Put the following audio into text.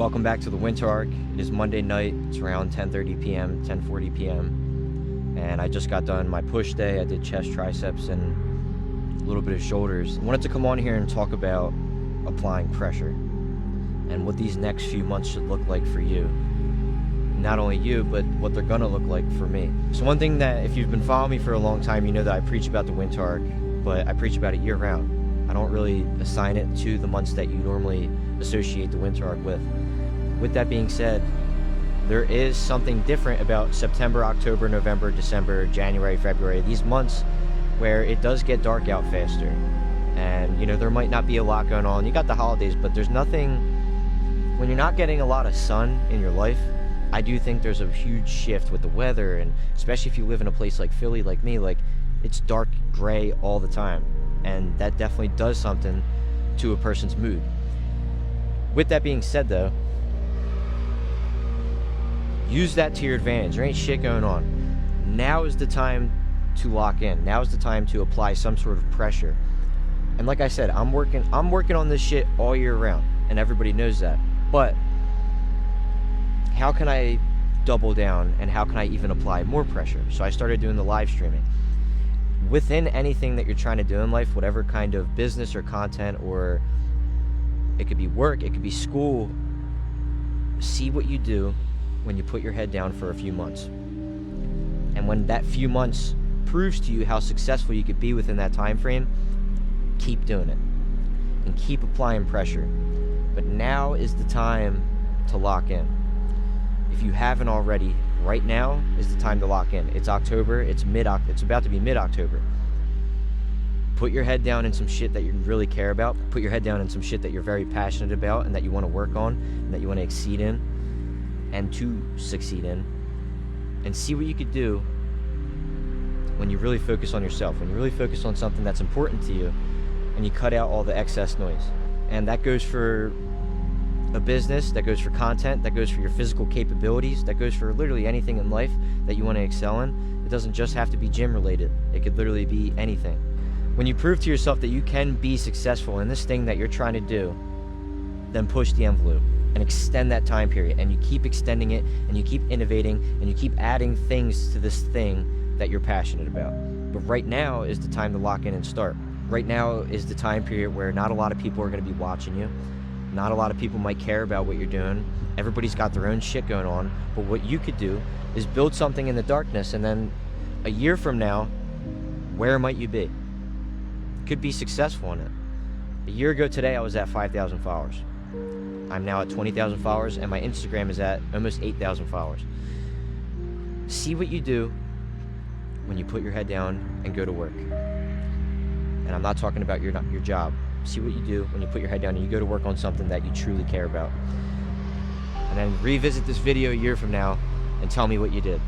Welcome back to the winter arc. It is Monday night. It's around 10:30 p.m., 10:40 p.m. And I just got done my push day. I did chest, triceps, and a little bit of shoulders. I wanted to come on here and talk about applying pressure and what these next few months should look like for you. Not only you, but what they're gonna look like for me. So one thing that, if you've been following me for a long time, you know that I preach about the winter arc, but I preach about it year round. I don't really assign it to the months that you normally associate the winter arc with. With that being said, there is something different about September, October, November, December, January, February, these months where it does get dark out faster. And you know, there might not be a lot going on. You got the holidays, but there's nothing, when you're not getting a lot of sun in your life, I do think there's a huge shift with the weather, and especially if you live in a place like Philly, like me, like it's dark gray all the time. And that definitely does something to a person's mood. With that being said though, use that to your advantage. There ain't shit going on. Now is the time to lock in. Now is the time to apply some sort of pressure. And like I said, I'm working on this shit all year round, and everybody knows that. But how can I double down, and how can I even apply more pressure? So I started doing the live streaming. Within anything that you're trying to do in life, whatever kind of business or content, or it could be work, it could be school, see what you do when you put your head down for a few months. And when that few months proves to you how successful you could be within that time frame, keep doing it and keep applying pressure. But now is the time to lock in. If you haven't already, right now is the time to lock in. It's October, it's about to be mid-October. Put your head down in some shit that you really care about. Put your head down in some shit that you're very passionate about and that you want to work on and that you want to exceed in and to succeed in. And see what you could do when you really focus on yourself, when you really focus on something that's important to you, and you cut out all the excess noise. And that goes for a business, that goes for content, that goes for your physical capabilities, that goes for literally anything in life that you want to excel in. It doesn't just have to be gym related. It could literally be anything. When you prove to yourself that you can be successful in this thing that you're trying to do, then push the envelope and extend that time period, and you keep extending it, and you keep innovating, and you keep adding things to this thing that you're passionate about. But right now is the time to lock in and start. Right now is the time period where not a lot of people are going to be watching you. Not a lot of people might care about what you're doing. Everybody's got their own shit going on. But what you could do is build something in the darkness, and then a year from now, where might you be? Could be successful in it. A year ago today, I was at 5,000 followers. I'm now at 20,000 followers, and my Instagram is at almost 8,000 followers. See what you do when you put your head down and go to work. And I'm not talking about your job. See what you do when you put your head down and you go to work on something that you truly care about. And then revisit this video a year from now and tell me what you did.